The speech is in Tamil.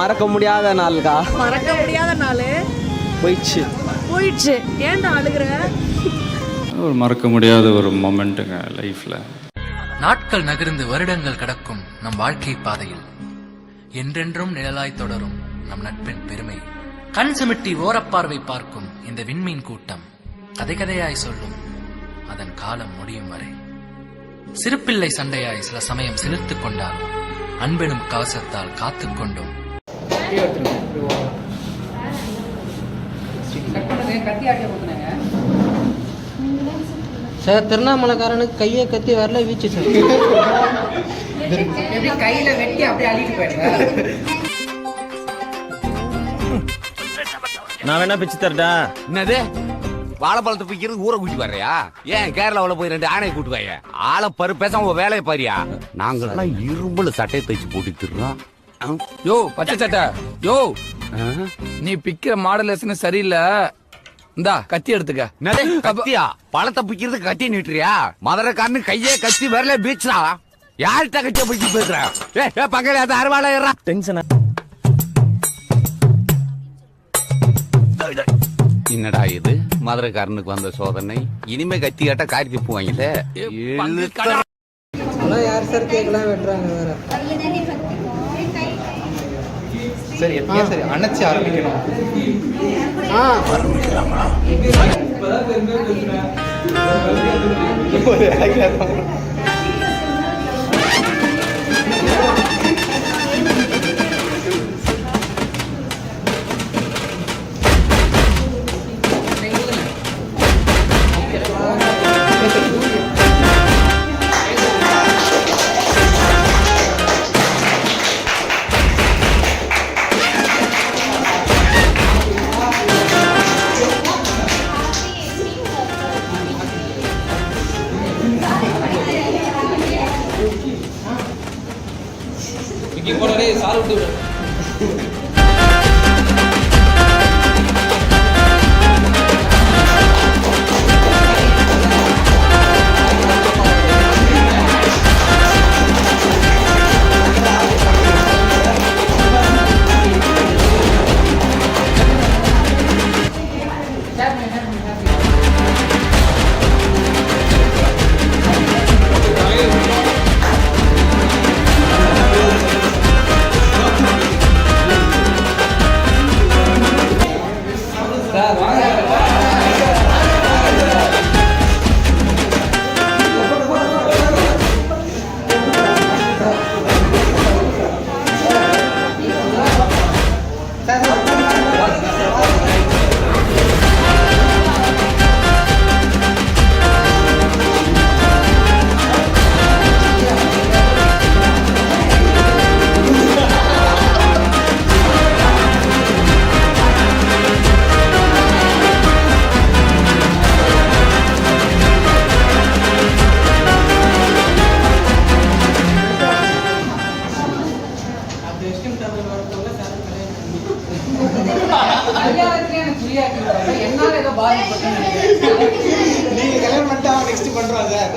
மறக்க முடியாத நாள்கா. மறக்க முடியாத நாள் போயிடுச்சு. ஏன்டா அழுகுற? ஒரு மறக்க முடியாத ஒரு மொமெண்ட்டுங்க லைஃப்ல. நாட்கள் நகர்ந்து வருடங்கள் கடக்கும் நம் வாழ்க்கை பாதையில் என்றென்றும் நிழலாய் தொடரும் நம் நட்பின் பெருமை. கண் சிமிட்டி ஓரப்பார்வை பார்க்கும் இந்த விண்மீன் கூட்டம் கதை கதையாய் சொல்லும் அதன் காலம் முடியும் வரை. சிறுப்பிள்ளை சண்டையாய் சில சமயம் சிலிர்த்துக் கொண்டாலும் அன்பெனும் கவசத்தால் காத்துக்கொண்டும் சார் திருவண்ணாமலைக்காரனுக்கு கையை கத்தி வரல வீச்சு சார். கையில வெட்டி அப்படியே அள்ளிட்டு போயிடுங்க. நான் வேணா பிச்சு தரட்டா? என்னது வாழைப்பழத்தை பிக்கிறது ஊரை கூட்டி வர்றியா? ஏன் கேரளாவில் போய் 2 ஆணையை கூட்டு வாங்க. ஆளை பரு பேசாம உங்க வேலையை பாரியா? நாங்கெல்லாம் இரும்புல சட்டையை தைச்சு போட்டு திருறோம். யோ பச்சை சட்டை, யோ நீ பிக்கிற மாடலேஷன் சரியில்லை. இந்தா கத்தி எடுத்துக்க. கத்தியா? பழத்தை பிக்கிறது கத்தி நீட்டுறியா? மதுரைக்காரனு கையே கத்தி வரல பீச்சா. யார்கிட்ட கத்திய பிடிச்சி பேசுற? ஏ பக்கத்துல அந்த அறுவாளை ஏறா. டென்ஷனா? என்னடா இது மதுரைக்காரனுக்கு வந்த சோதனை? இனிமே கத்தி கேட்டா காரி திப்புவாங்கல்ல. யார் சார் கேட்கலாம் வெட்டுறாங்க வேற. சரி எப்படியா சரி அணைச்சி ஆரம்பிக்கணும். என்னால ஏதோ பாதிப்பட்டு நீங்க கல்யாணம் பண்ணிட்டு நெக்ஸ்ட் பண்றோம் சார்.